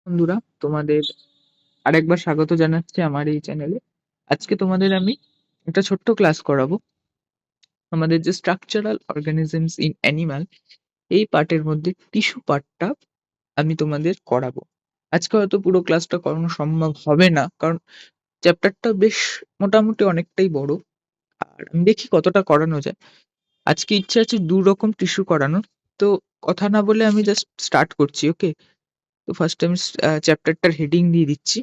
বন্ধুরা, তোমাদের আরেকবার স্বাগত জানাচ্ছি আমার এই চ্যানেলে। আজকে তোমাদের আমি একটা ছোট্ট ক্লাস করাবো। আমাদের যে স্ট্রাকচারাল অর্গানিজমস ইন অ্যানিমাল, এই পার্টের মধ্যে টিস্যু পার্টটা আমি তোমাদের করাবো। আজকে হয়তো পুরো ক্লাসটা করানো সম্ভব হবে না, কারণ চ্যাপ্টারটা বেশ মোটামুটি অনেকটাই বড়। আর আমি দেখি কতটা করানো যায়। আজকে ইচ্ছে আছে 2 রকম টিস্যু করানোর। তো কথা না বলে আমি জাস্ট স্টার্ট করছি, ওকে? তো ফার্স্ট আমি চ্যাপ্টারটার হেডিং দিয়ে দিচ্ছি।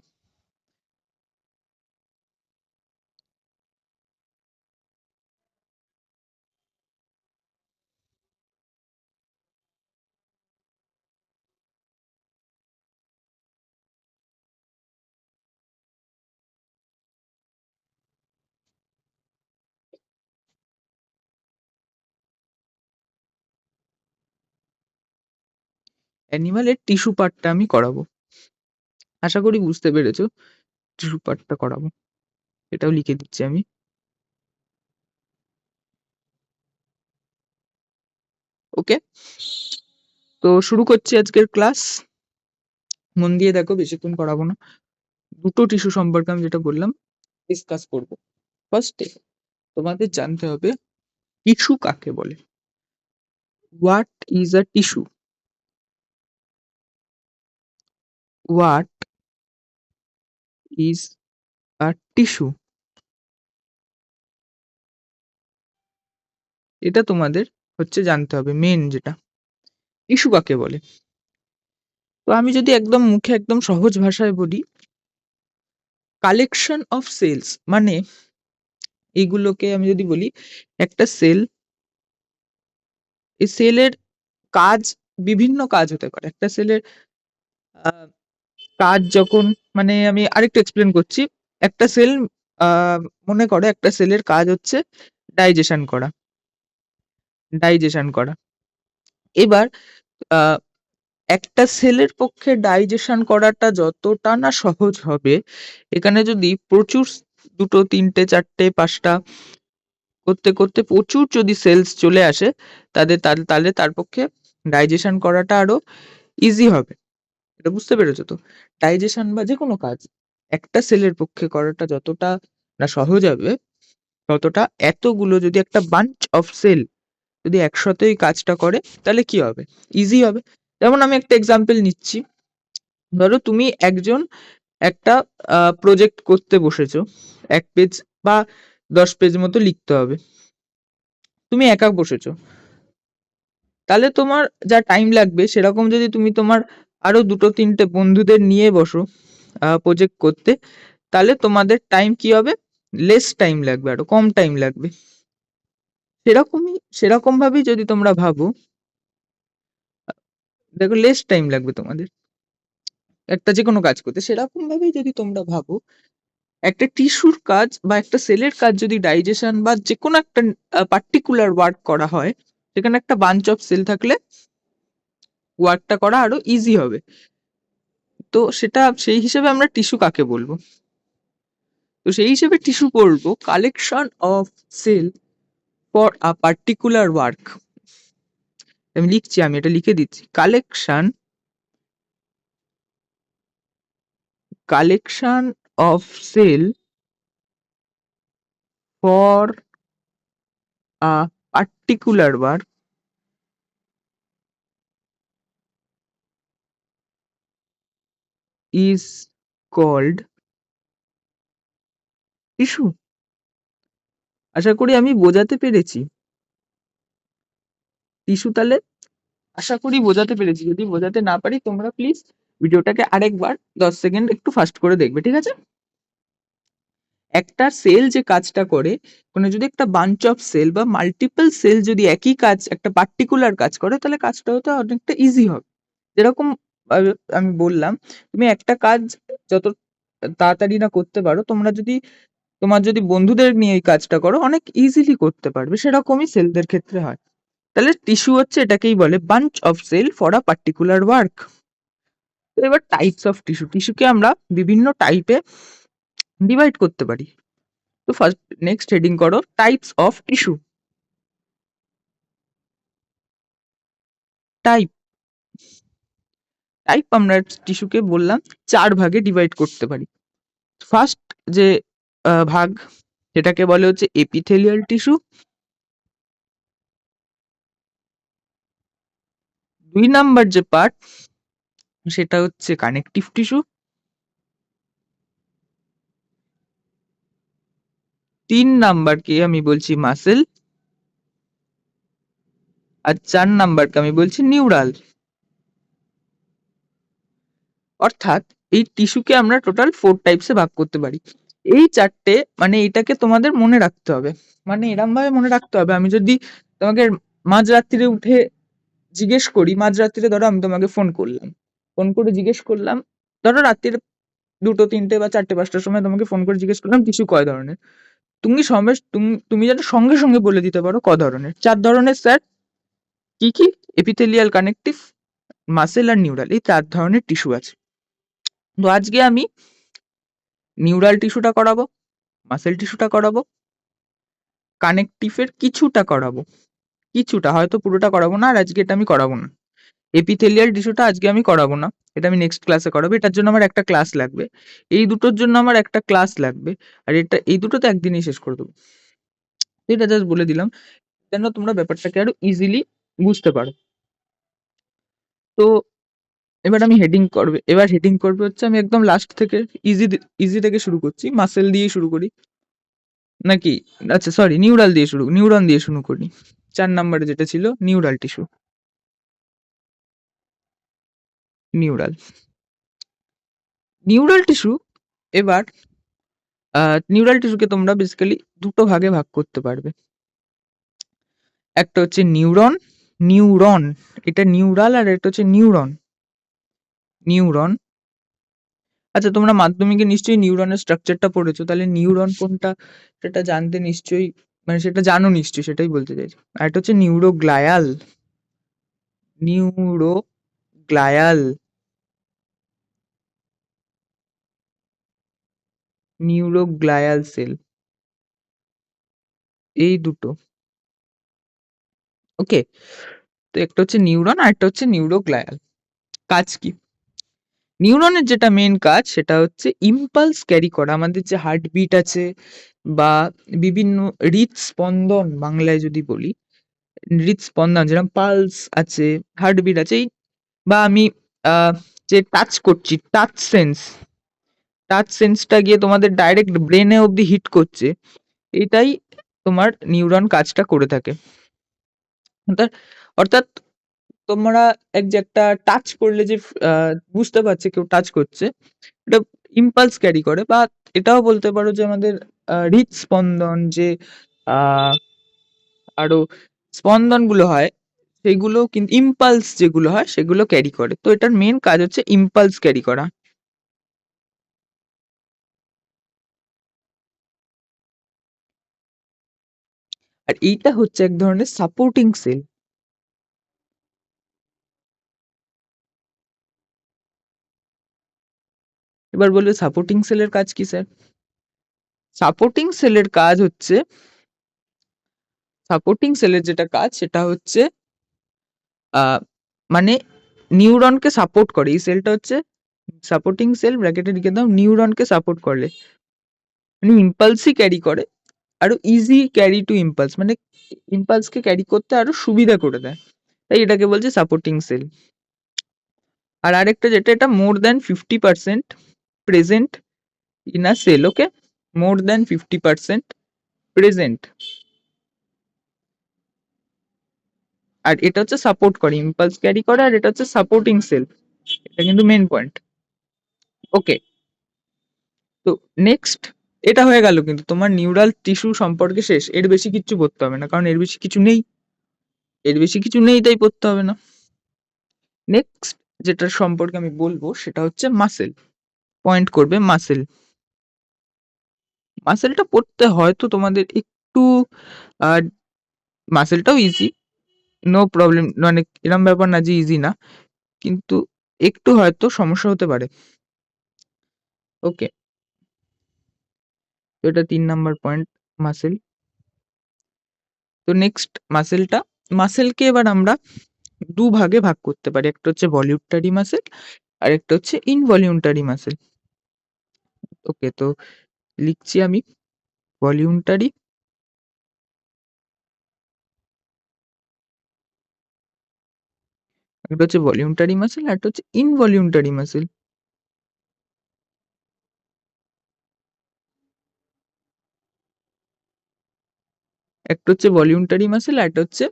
অ্যানিমালের টিস্যু পার্টটা আমি করাবো। আশা করি বুঝতে পেরেছো। টিস্যু পার্টটা করাবো, এটাও লিখে দিচ্ছি আমি। ওকে, তো শুরু করছি আজকের ক্লাস। মন দিয়ে দেখো, বেশিক্ষণ করাবো না। দুটো টিস্যু সম্পর্কে আমি যেটা বললাম ডিসকাস করব। ফার্স্টে তোমাদের জানতে হবে টিস্যু কাকে বলে। What is a tissue? What is a tissue? এটা তোমাদের হচ্ছে জানতে হবে মেন যেটা, টিস্যু কাকে বলে। তো আমি যদি একদম মুখে একদম সহজ ভাষায় বলি, কালেকশন অফ সেলস, মানে এইগুলোকে আমি যদি বলি একটা সেল, এই সেলের কাজ, বিভিন্ন কাজ হতে পারে একটা সেলের। কাজ যখন, মানে আমি আরেকটু এক্সপ্লেন করছি। একটা সেল, মনে করো একটা সেলের কাজ হচ্ছে ডাইজেশন করা। ডাইজেশন করা এবার আহ, একটা সেলের পক্ষে ডাইজেশন করাটা যতটা না সহজ হবে, এখানে যদি প্রচুর দুটো তিনটে চারটে পাঁচটা করতে করতে প্রচুর যদি সেলস চলে আসে, তাহলে তার পক্ষে ডাইজেশন করাটা আরো ইজি হবে। এটা বুঝতে পেরেছো তো? ডাইজেশন বা যে কোনো কাজ একটা সেলের পক্ষে করাটা যতটা না সহজ হবে, ততটা এতগুলো যদি একটা বাঞ্চ অফ সেল যদি একসাথে এই কাজটা করে, তাহলে কি হবে? ইজি হবে। যেমন আমি একটা এক্সাম্পল নিচ্ছি। ধরো তুমি একজন একটা প্রজেক্ট করতে বসেছো, 1 পেজ বা 10 পেজ মতো লিখতে হবে। তুমি একা বসেছো, তাহলে তোমার যা টাইম লাগবে সেরকম যদি তুমি তোমার আরো দুটো তিনটে বন্ধুদের নিয়ে বসো প্রজেক্ট করতে, তাহলে তোমাদের টাইম কি হবে? লেস টাইম লাগবে, আরো কম টাইম লাগবে। সেরকম ভাবেই যদি তোমরা ভাবো, দেখো লেস টাইম লাগবে তোমাদের একটা যে কোনো কাজ করতে। সেরকম ভাবেই যদি তোমরা ভাবো, একটা টিস্যুর কাজ বা একটা সেলের কাজ যদি ডাইজেশন বা যে কোনো একটা পার্টিকুলার ওয়ার্ক করা হয়, সেখানে একটা বাঞ্চ অফ সেল থাকলে ওয়ার্কটা করা আরো ইজি হবে। তো সেটা সেই হিসেবে আমরা টিস্যু কাকে বলবো? তো সেই হিসেবে টিস্যু বলবো collection of cell for a particular work. আমি লিখছি, আমি এটা লিখে দিচ্ছি। Collection of cell for a particular work is called tissue. আশা করি আমি বোঝাতে পেরেছি। টিস্যু তাহলে আশা করি বোঝাতে পেরেছি। যদি বোঝাতে না পারি, তোমরা প্লিজ ভিডিওটাকে আরেকবার 10 সেকেন্ড একটু ফাস্ট করে দেখবে, ঠিক আছে? একটা সেল যে কাজটা করে, কোনো যদি একটা বাঞ্চ অফ সেল বা মাল্টিপল সেল যদি একই কাজ, একটা পার্টিকুলার কাজ করে, তাহলে কাজটা হতে অনেকটা ইজি হবে। যেরকম আমি বললাম, তুমি একটা কাজ যত তাড়াতাড়ি না করতে পারো, তোমার যদি বন্ধুদের নিয়ে এই কাজটা করো, অনেক ইজিলি করতে পারবে। সেরকমই সেলদের ক্ষেত্রে হয়। তাহলে টিস্যু হচ্ছে, এটাকেই বলে bunch of cell for a particular work. তো এবার টাইপস অফ টিস্যু, টিস্যুকে আমরা বিভিন্ন টাইপে ডিভাইড করতে পারি। তো ফার্স্ট নেক্সট হেডিং করো types of tissue. Type, type আমরা টিস্যুকে বললাম 4 ভাগে ডিভাইড করতে পারি। ফার্স্ট যে ভাগ সেটাকে বলে হচ্ছে এপিথেলিয়াল টিস্যু। 2 নাম্বার যে পার্ট সেটা হচ্ছে কানেকটিভ টিস্যু। 3 নাম্বারকে আমি বলছি মাসেল। আর 4 নাম্বারকে আমি বলছি নিউরাল। অর্থাৎ এই টিস্যুকে আমরা টোটাল 4 টাইপসে ভাগ করতে পারি। এই 4টে মানে এটাকে তোমাদের মনে রাখতে হবে, মানে এরম ভাবে মনে রাখতে হবে। আমি যদি তোমাকে মাঝরাত্রিরে উঠে জিজ্ঞেস করি, মাঝরাত্রিরে ধরো আমি তোমাকে ফোন করলাম, ফোন করে জিজ্ঞেস করলাম, ধরো রাত্রির 2টো 3টে বা 4টে 5টার সময় তোমাকে ফোন করে জিজ্ঞেস করলাম টিস্যু কয় ধরনের, তুমি যেন সঙ্গে সঙ্গে বলে দিতে পারো ক ধরনের। 4 ধরনের স্যার। কি কি? এপিথেলিয়াল, কানেকটিভ, মাসেল আর নিউরাল, এই 4 ধরনের টিস্যু আছে। তো আজকে আমি নিউরাল টিস্যুটা করাবো, মাসেল টিস্যুটা করাবো, কানেকটিভের কিছুটা করাবো, কিছুটা, হয়তো পুরোটা করাবো না, আর আজকে এটা আমি করাবো না। এপিথেলিয়াল টিস্যুটা আজকে আমি করাবো না, এটা আমি নেক্সট ক্লাসে করাবো। এটার জন্য আমার একটা ক্লাস লাগবে, এই দুটোর জন্য আমার একটা ক্লাস লাগবে, আর এই দুটো তো একদিনই শেষ করে দেবো। তো এটা জাস্ট বলে দিলাম যেন তোমরা ব্যাপারটাকে আরো ইজিলি বুঝতে পারো। তো এবার হেডিং করবে হচ্ছে, আমি একদম লাস্ট থেকে ইজি ইজি থেকে শুরু করছি, মাসেল দিয়ে শুরু করি নাকি? আচ্ছা সরি, নিউরন দিয়ে শুরু করি। 4 নম্বরে যেটা ছিল neural tissue. Neural neural tissue এবার নিউরাল টিস্যুকে তোমরা বেসিক্যালি দুটো ভাগে ভাগ করতে পারবে। একটা হচ্ছে নিউরন, নিউরন, এটা নিউরাল, আর এটা হচ্ছে নিউরন। নিউরন, আচ্ছা তোমরা মাধ্যমিকে নিশ্চয়ই নিউরনের স্ট্রাকচারটা পড়েছো, তাহলে নিউরন কোনটা সেটা জানতে নিশ্চয়ই, মানে সেটা জানো নিশ্চয়ই, সেটাই বলতে চাইছি। আর এটা হচ্ছে নিউরোগ্লায়াল, নিউরোগ্লায়াল, নিউরোগ্লায়াল সেল, এই দুটো। ওকে, তো একটা হচ্ছে নিউরন আর একটা হচ্ছে নিউরোগ্লায়াল। কাজ কি? নিউরনের যেটা মেন কাজ সেটা হচ্ছে ইম্পালস ক্যারি করা। আমাদের যে হার্টবিট আছে বা বিভিন্ন হৃদস্পন্দন, বাংলায় যদি বলি হৃদস্পন্দন, যেরকম পালস আছে, হার্টবিট আছে, বা আমি আহ, যে টাচ করছি, টাচ সেন্সটা গিয়ে তোমাদের ডাইরেক্ট ব্রেনে অবধি হিট করছে, এটাই তোমার নিউরন কাজটা করে থাকে। অর্থাৎ অর্থাৎ তোমরা যে একটা টাচ করলে যে বুঝতে পারছে কেউ টাচ করছে, এটা ইম্পালস ক্যারি করে। বা এটাও বলতে পারো যে আমাদের হৃদস্পন্দন, যে আহ আরো স্পন্দন গুলো হয়, সেগুলো কিন্তু ইম্পালস যেগুলো হয় সেগুলো ক্যারি করে। তো এটার মেন কাজ হচ্ছে ইম্পালস ক্যারি করা। আর এইটা হচ্ছে এক ধরনের সাপোর্টিং সেল। এবার বলবে সাপোর্টিং সেলের কাজ কি স্যার? সাপোর্টিং সেলের কাজ হচ্ছে, সাপোর্টিং সেলের যেটা কাজ সেটা হচ্ছে আহ মানে নিউরনকে সাপোর্ট করে। এই সেলটা হচ্ছে সাপোর্টিং সেল, ব্র্যাকেটে লিখে দাও, নিউরনকে সাপোর্ট করে, মানে ইম্পালসই ক্যারি করে, আরো ইজি ক্যারি টু ইম্পালস, মানে ইম্পালসকে ক্যারি করতে আরো সুবিধা করে দেয়, তাই এটাকে বলছে সাপোর্টিং সেল। আর আরেকটা যেটা, এটা more than 50% present in a cell. Okay, more than 50% present, আর এটা হচ্ছে সাপোর্ট করে, ইম্পালস ক্যারি করে, আর এটা হচ্ছে সাপোর্টিং সেল। এটা কিন্তু মেন পয়েন্ট। ওকে, তো নেক্সট, এটা হয়ে গেল, কিন্তু তোমার নিউরাল টিস্যু সম্পর্কে শেষ। এর বেশি কিচ্ছু পড়তে হবে না, কারণ এর বেশি কিছু নেই, তাই পড়তে হবে না। নেক্সট যেটার সম্পর্কে আমি বলবো সেটা হচ্ছে মাসেল। পয়েন্ট করবে মাসেল। মাসেলটা পড়তে হয়তো তোমাদের একটু আহ মাসেলটাও ইজি, নো প্রবলেম, মানে এরম ব্যাপার না যে ইজি না, কিন্তু একটু হয়তো সমস্যা হতে পারে। ওকে, তো এটা 3 নাম্বার পয়েন্ট, মাসেল। তো নেক্সট মাসেলটা, মাসেলকে এবার আমরা দুভাগে ভাগ করতে পারি, একটা হচ্ছে ভলিউন্টারি মাসেল আর একটা হচ্ছে ইনভলিউন্টারি মাসেল। ওকে, তো লিখছি আমি ভলিউন্টারি, একটা হচ্ছে ভলিউন্টারি মাসেল আর একটা হচ্ছে ইনভলিউন্টারি মাসেল। একটা হচ্ছে ভলিউন্টারি মাসেল আর একটা হচ্ছে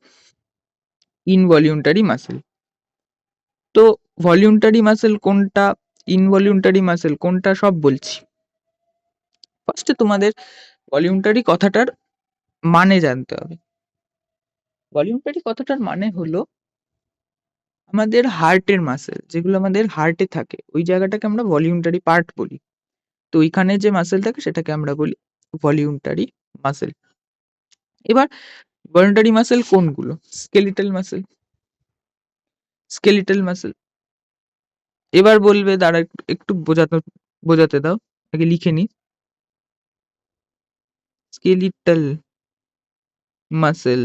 ইনভলিউন্টারি মাসেল। তো ভলিউন্টারি মাসেল কোনটা, ইনভলিউন্টারি মাসেল কোনটা, সব বলছি। ফার্স্টে তোমাদের ভলিউন্টারি কথাটার মানে জানতে হবে। ভলিউন্টারি কথাটার মানে হলো আমাদের হার্টের মাসেল, যেগুলো আমাদের হার্টে থাকে ওই জায়গাটাকে আমরা ভলিউন্টারি পার্ট বলি। তো ওইখানে যে মাসেল থাকে সেটাকে আমরা বলি ভলিউন্টারি মাসেল। এবার ভলিউন্টারি মাসেল কোনগুলো? Skeletal muscle, skeletal muscle. এবার বলবে দাঁড়া একটু একটু বোঝাতে দাও, আগে লিখে নি। Skeletal muscle,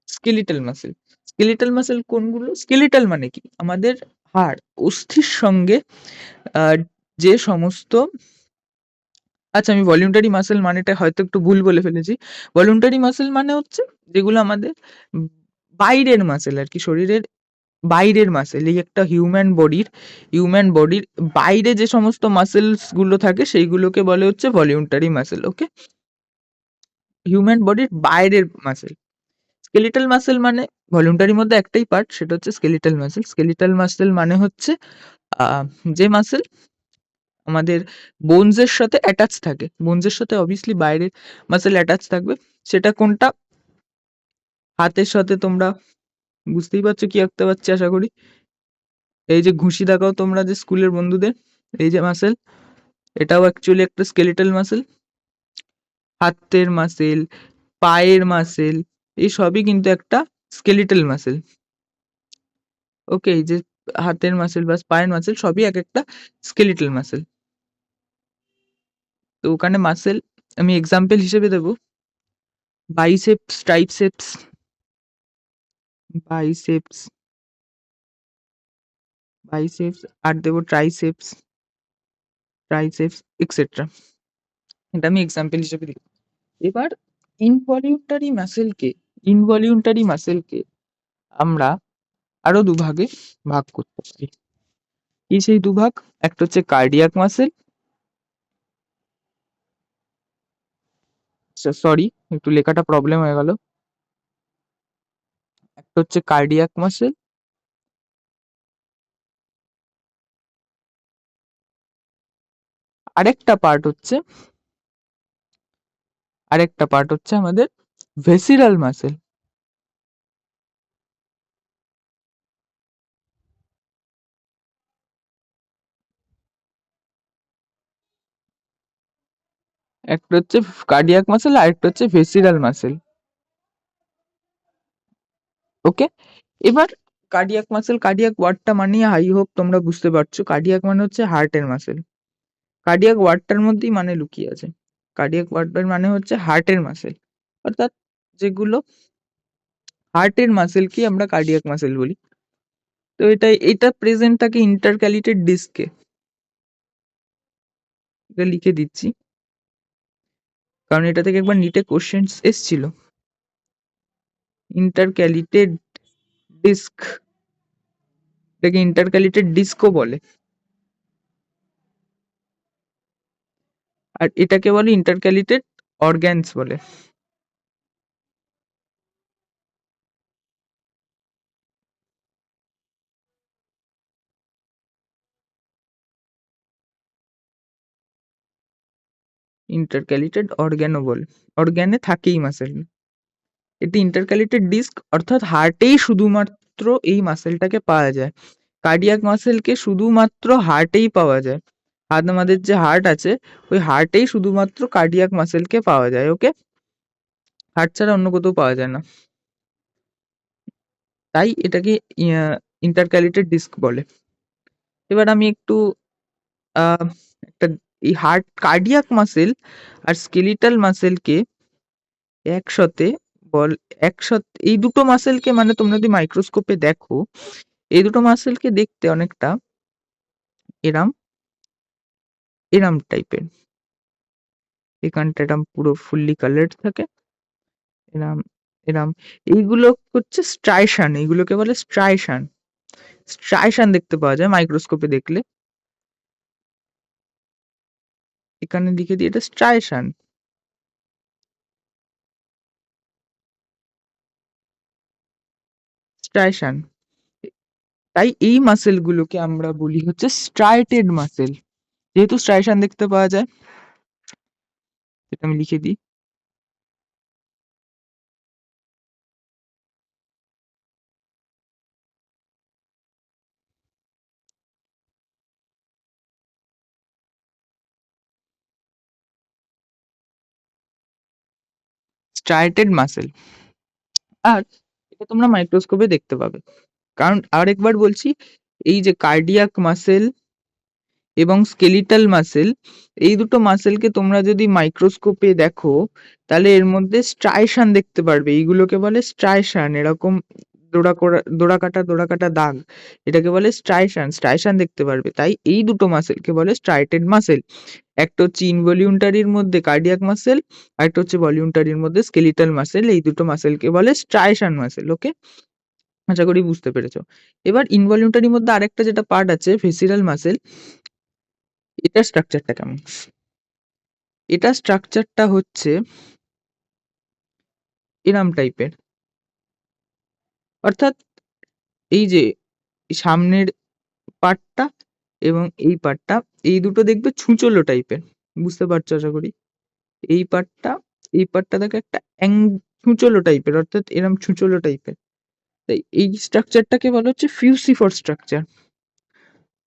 skeletal muscle. Skeletal muscle কোনগুলো? স্কেলিটাল মানে কি? আমাদের হাড়, অস্থির সঙ্গে আহ, যে সমস্ত, আচ্ছা আমি ভলিউন্টারি মাসেল মানেটা হয়তো একটু ভুল বলে ফেলেছি। ভলিউন্টারি মাসেল মানে হচ্ছে যেগুলো আমাদের উম বাইরের মাসেল আর কি, শরীরের বাইরের মাসেল। এই একটা হিউম্যান বডির বাইরে যে সমস্ত মাসেলস গুলো থাকে সেইগুলোকে বলে হচ্ছে ভলিউন্টারি মাসেল। ওকে, হিউম্যান বডির বাইরের মাসেল। স্কেলিটাল মাসেল মানে ভলিউন্টারির মধ্যে একটাই পার্ট, সেটা হচ্ছে স্কেলিটাল মাসেল। স্কেলিটাল মাসেল মানে হচ্ছে আহ, যে মাসেল আমাদের বোনসের সাথে অ্যাটাচ থাকে, বোনসের সাথে অবভিয়াসলি বাইরের মাসেল অ্যাটাচ থাকবে। সেটা কোনটা? হাতের সাথে তোমরা বুঝতেই পারছো কি আঁকতে পারছি আশা করি। এই যে ঘুষি দেখাও তোমরা যে স্কুলের বন্ধুদের, এই যে মাসেল, এটাও অ্যাকচুয়ালি একটা স্কেলিটাল মাসেল। হাতের মাসেল, পায়ের মাসেল, এই সবই কিন্তু একটা স্কেলিটাল মাসেল। ওকে, এই যে হাতের মাসেল বা পায়ের মাসেল সবই এক একটা স্কেলিটাল মাসেল। তো ওখানে মাসেল আমি এক্সাম্পল হিসেবে দেবো বাইসেপস, ট্রাইসেপস, বাইসেপস, বাইসেপস, আর দেবো ট্রাইসেপস, ট্রাইসেপস এক্সেট্রা। এটা আমি এক্সাম্পল হিসেবে দিই। এবার ইনভলিউন্টারি মাসেলকে, ইনভলিউন্টারি মাসেলকে আমরা আরো দুভাগে ভাগ করতে পারি। কি সেই দুভাগ? একটা হচ্ছে কার্ডিয়াক মাসেল, সরি একটু লেখাটা প্রবলেম হয়ে গেল। একটা হচ্ছে কার্ডিয়াক মাসেল, আরেকটা পার্ট হচ্ছে, আরেকটা পার্ট হচ্ছে আমাদের ভেসিরাল মাসেল। একটা হচ্ছে কার্ডিয়াক মাসেল আর একটা হচ্ছে ভেসিরাল মাসেল। ওকে, এবার কার্ডিয়াক মাসেল, কার্ডিয়াক ওয়ার্ডটা মানে হাই হোপ তোমরা বুঝতে পারছো, কার্ডিয়াক মানে হচ্ছে হার্টের মাসেল। কার্ডিয়াক ওয়ার্ডটার মধ্যেই মানে লুকিয়ে আছে। কার্ডিয়াক ওয়ার্ডটার মানে হচ্ছে হার্টের মাসেল, অর্থাৎ যেগুলো হার্টের মাসেলকে আমরা কার্ডিয়াক মাসেল বলি। তো এটা প্রেজেন্ট থাকে ইন্টারক্যালিটেড ডিস্কে, এটা লিখে দিচ্ছি কারণ এটা থেকে একবার নিটে কোশ্চেন এসছিল। ইন্টারক্যালিটেড ডিস্ক, এটাকে ইন্টারক্যালিটেড ডিস্কও বলে, আর এটাকে বলে ইন্টারক্যালিটেড অর্গ্যানস বলে। ইন্টারক্যালিটেড অর্গ্যানও বলে, অর্গ্যানে থাকেই মাসেল। এটি ইন্টারক্যালিটেড ডিস্ক, অর্থাৎ হার্টেই শুধুমাত্র এই মাসেলটাকে পাওয়া যায়। কার্ডিয়াক মাসেলকে শুধুমাত্র হার্টেই পাওয়া যায়। হাত, আমাদের যে হার্ট আছে ওই হার্টেই শুধুমাত্র কার্ডিয়াক মাসেলকে পাওয়া যায়। ওকে, হার্ট ছাড়া অন্য কোথাও পাওয়া যায় না, তাই এটাকে ইন্টারক্যালিটেড ডিস্ক বলে। এবার আমি একটু আহ, একটা এই হার্ট, কার্ডিয়াক মাসেল আর স্কেলিটাল মাসেলকে একসাথে বল একসাথে এই দুটো মাসেলকে মানে তোমরা যদি মাইক্রোস্কোপে দেখো, এই দুটো মাসেলকে দেখতে অনেকটা এরাম এরাম টাইপের। এখানটা এরাম পুরো ফুললি কালার্ড থাকে, এরাম এরাম। এইগুলো হচ্ছে স্ট্রাইশান, এইগুলোকে বলে স্ট্রাইশান। স্ট্রাইশান দেখতে পাওয়া যায় মাইক্রোস্কোপে দেখলে। এখানে লিখে দিই, এটা স্ট্রাইশান। স্ট্রাইশান। তাই এই মাসেল গুলোকে আমরা বলি হচ্ছে স্ট্রাইটেড মাসেল। যেহেতু স্ট্রাইশান দেখতে পাওয়া যায়, এটা আমি লিখে দিই। Striated muscle. আর এটা তোমরা মাইক্রোস্কোপে দেখতে পাবে। কারণ আরেকবার বলছি, এই যে কার্ডিয়াক মাসেল এবং স্কেলিটাল মাসেল, এই দুটো মাসেলকে তোমরা যদি মাইক্রোস্কোপে দেখো, তাহলে এর মধ্যে স্ট্রাইশান দেখতে পারবে। এইগুলোকে বলে স্ট্রাইশান। এরকম দোড়া কাটা দাগ, এটাকে বলে স্ট্রাইশান। স্ট্রাইশান দেখতে পারবে। তাই এই দুটো মাসেলকে বলে স্ট্রাইটেড মাসেল। একটা হচ্ছে ইনভলিউন্টারির মধ্যে কার্ডিয়াক মাসেল, আর একটা হচ্ছে ভলিউন্টারির মধ্যে স্কেলিটাল মাসেল। এই দুটো মাসেলকে বলে স্ট্রাইশান মাসেল। ওকে, আশা করি বুঝতে পেরেছো। এবার ইনভলিউন্টারির মধ্যে আরেকটা যেটা পার্ট আছে, ভিসিরাল মাসেল, এটার স্ট্রাকচারটা কেমন? এটা স্ট্রাকচারটা হচ্ছে এরম টাইপের। অর্থাৎ এই যে সামনের পার্টটা এবং এই পার্টটা, এই দুটো দেখবে ছুঁচলো টাইপের। বুঝতে পারছো আশা করি। এই পার্টটা, এই পার্টটা দেখো একটা ছুঁচলো টাইপের, অর্থাৎ এরম ছুঁচলো টাইপের। তাই এই স্ট্রাকচারটাকে বলা হচ্ছে ফিউসিফর স্ট্রাকচার।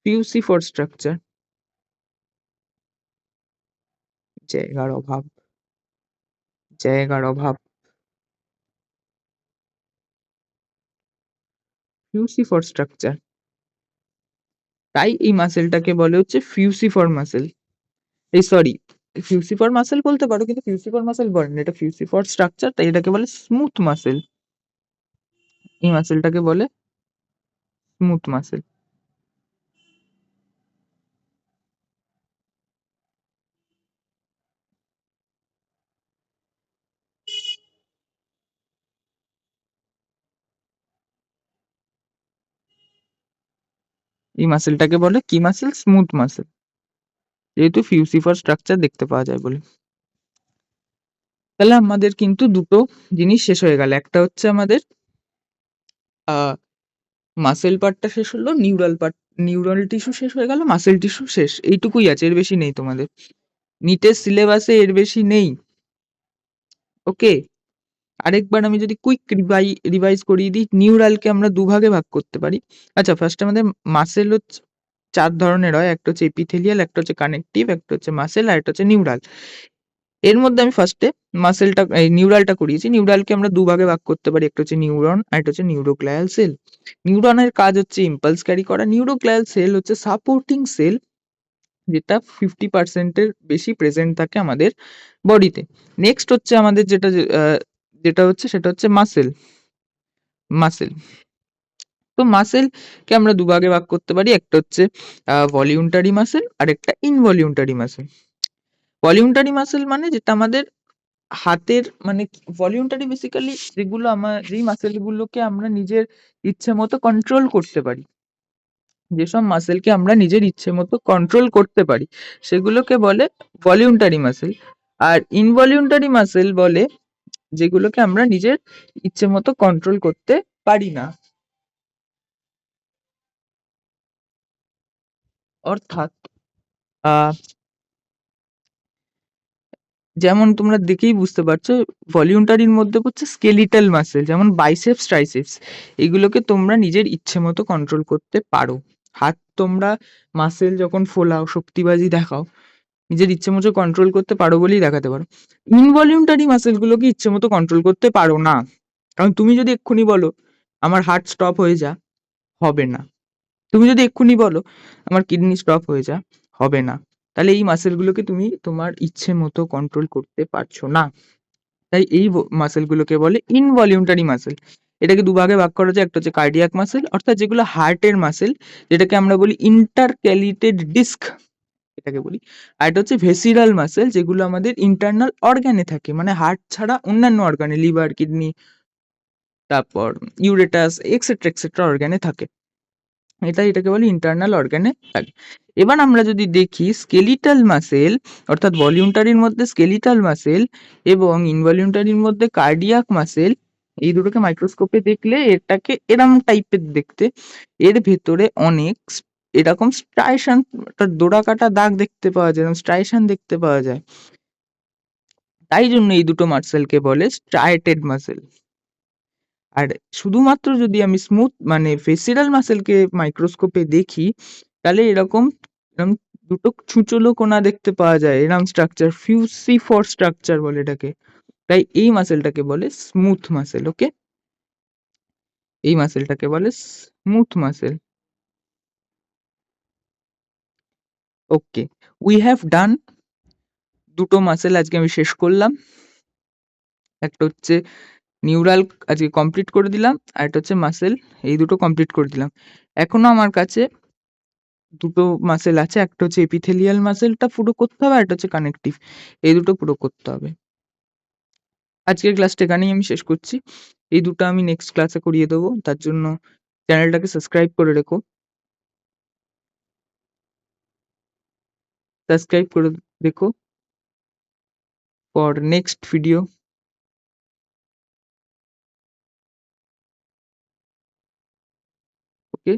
ফিউসিফর স্ট্রাকচার। জায়গার অভাব, জায়গার অভাব। ফিউসিফর স্ট্রাকচার। তাই এই মাসেলটাকে বলে হচ্ছে ফিউসিফর মাসেল। এই সরি, ফিউসিফর মাসেল বলতে পারো, কিন্তু ফিউসিফর মাসেল বলে না, এটা ফিউসিফর স্ট্রাকচার। তাই এটাকে বলে স্মুথ মাসেল। এই মাসেলটাকে বলে স্মুথ মাসেল। এই মাসেলটাকে বলে কি মাসেল? Smooth muscle. যেহেতু ফিউসিফর স্ট্রাকচার দেখতে পাওয়া যায় বলে। তাহলে আমাদের কিন্তু দুটো জিনিস শেষ হয়ে গেল। একটা হচ্ছে আমাদের মাসেল পার্টটা শেষ হলো, নিউরাল পার্ট, নিউরাল টিস্যু শেষ হয়ে গেল, মাসেল টিস্যু শেষ। এইটুকুই আছে, এর বেশি নেই তোমাদের নিটের সিলেবাসে, এর বেশি নেই। ওকে, আরেকবার আমি যদি কুইক রিভাইজ করিয়ে দিই, নিউরালকে আমরা দুভাগে ভাগ করতে পারি। আচ্ছা, ফার্স্ট আমাদের মাসেল হচ্ছে চার ধরনের হয়। একটা হচ্ছে এপিথেলিয়াল, একটা হচ্ছে কানেকটিভ, একটা হচ্ছে মাসেল, আর একটা হচ্ছে নিউরাল। এর মধ্যে আমি ফার্স্টে মাসেলটা, এই নিউরালটা করিয়েছি। নিউরালকে আমরা দুভাগে ভাগ করতে পারি, একটা হচ্ছে নিউরন আর একটা হচ্ছে নিউরোগ্লিয়াল সেল। নিউরনের কাজ হচ্ছে ইম্পালস ক্যারি করা। নিউরোগ্লিয়াল সেল হচ্ছে সাপোর্টিং সেল, যেটা 50%-এর বেশি প্রেজেন্ট থাকে আমাদের বডিতে। নেক্সট হচ্ছে আমাদের যেটা হচ্ছে সেটা হচ্ছে মাসেল। মাসেল, তো মাসেল কে আমরা দুভাগে ভাগ করতে পারি, একটা হচ্ছে ভলিউন্টারি মাসেল আর একটা ইনভলিউন্টারি মাসেল। ভলিউন্টারি মাসেল মানে যেটা আমাদের হাতের, মানে ভলিউন্টারি বেসিক্যালি যেগুলো যেই মাসেল গুলোকে আমরা নিজের ইচ্ছে মতো কন্ট্রোল করতে পারি, যেসব মাসেলকে আমরা নিজের ইচ্ছে মতো কন্ট্রোল করতে পারি, সেগুলোকে বলে ভলিউন্টারি মাসেল। আর ইনভলিউন্টারি মাসেল বলে যেগুলোকে আমরা নিজের ইচ্ছে মতো কন্ট্রোল করতে পারি না। অর্থাৎ আহ যেমন তোমরা দেখেই বুঝতে পারছো, ভলিউন্টারির মধ্যে হচ্ছে স্কেলিটাল মাসেল, যেমন বাইসেপস, ট্রাইসেপস। এগুলোকে তোমরা নিজের ইচ্ছে মতো কন্ট্রোল করতে পারো। হাত তোমরা মাসেল যখন ফোলাও, শক্তিবাজি দেখাও, নিজের ইচ্ছে মতো কন্ট্রোল করতে পারো বলেই দেখাতে পারো। ইনভলিউন্টারি মাসেলগুলোকে ইচ্ছে মতো কন্ট্রোল করতে পারো না। কারণ তুমি যদি এক্ষুনি বলো আমার হার্ট স্টপ হয়ে যা, হবে না। তুমি যদি এক্ষুনি বলো আমার কিডনি স্টপ হয়ে যা, হবে না। তাহলে এই মাসেলগুলোকে তুমি তোমার ইচ্ছে মতো কন্ট্রোল করতে পারছো না। তাই এই মাসেল গুলোকে বলে ইনভলিউন্টারি মাসেল। এটাকে দুভাগে ভাগ করা যায়, একটা হচ্ছে কার্ডিয়াক মাসেল অর্থাৎ যেগুলো হার্টের মাসেল, যেটাকে আমরা বলি ইন্টারক্যালিটেড ডিস্ক এটাকে বলি। আর এটা হচ্ছে ভেসিরাল মাসেল, যেগুলো আমাদের ইন্টারনাল অর্গানে থাকে, মানে হার্ট ছাড়া অন্যান্য অর্গানে, লিভার, কিডনি, তারপর ইউরেটাস এক্সেট্রা এক্সেট্রা অর্গানে থাকে। এটাকে বলি ইন্টারনাল অর্গানে থাকে। এবার আমরা যদি দেখি স্কেলিটাল মাসেল, অর্থাৎ ভলিউন্টারির মধ্যে স্কেলিটাল মাসেল এবং ইনভলিউন্টারির মধ্যে কার্ডিয়াক মাসেল, এই দুটোকে মাইক্রোস্কোপে দেখলে এটাকে এরম টাইপের দেখতে। এর ভেতরে অনেক এরকম স্ট্রাইশন, অর্থাৎ ডোরাকাটা দাগ দেখতে পাওয়া যায়, এরকম স্ট্রাইশন দেখতে পাওয়া যায়। তাই জন্য এই দুটো মাসেলকে বলে স্ট্রাইটেড মাসেল। আর শুধুমাত্র যদি আমি স্মুথ মানে ফেসিরাল মাসেলকে মাইক্রোস্কোপে দেখি, তাহলে এরকম এরকম দুটো ছুঁচলো কোনা দেখতে পাওয়া যায়, এরকম স্ট্রাকচার, ফিউসিফর স্ট্রাকচার বলে এটাকে। তাই এই মাসেলটাকে বলে স্মুথ মাসেল। ওকে, এই মাসেলটাকে বলে smooth muscle. Okay, we have done দুটো মাসেল আজকে আমি শেষ করলাম। একটা হচ্ছে নিউরাল আজকে কমপ্লিট করে দিলাম, আর একটা হচ্ছে মাসেল, এই দুটো কমপ্লিট করে দিলাম। এখনো আমার কাছে দুটো মাসেল আছে, একটা হচ্ছে এপিথেলিয়াল মাসেলটা পুরো করতে হবে, আর একটা হচ্ছে কানেকটিভ, এই দুটো পুরো করতে হবে। আজকের ক্লাসটা এখানেই আমি শেষ করছি। এই দুটো আমি নেক্সট ক্লাসে করিয়ে দেবো, তার জন্য চ্যানেলটাকে সাবস্ক্রাইব করে রেখো, সাবস্ক্রাইব করে রেখো for next video. Okay,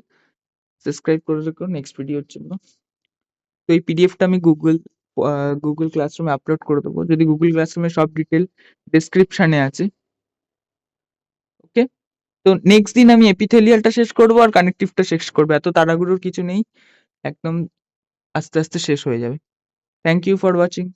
subscribe করে রেখো নেক্সট ভিডিওর জন্য। তো এই পিডিএফটা আমি গুগল ক্লাসরুমে আপলোড করে দেবো, যদি গুগল ক্লাসরুমে সব ডিটেল ডেসক্রিপশনে আছে। ওকে, তো নেক্সট দিন আমি এপিথেলিয়ালটা শেষ করবো আর কানেকটিভটা শেষ করবো, এত তাড়াহুড়োর কিছু নেই, একদম আস্তে আস্তে শেষ হয়ে যাবে। Thank you for watching.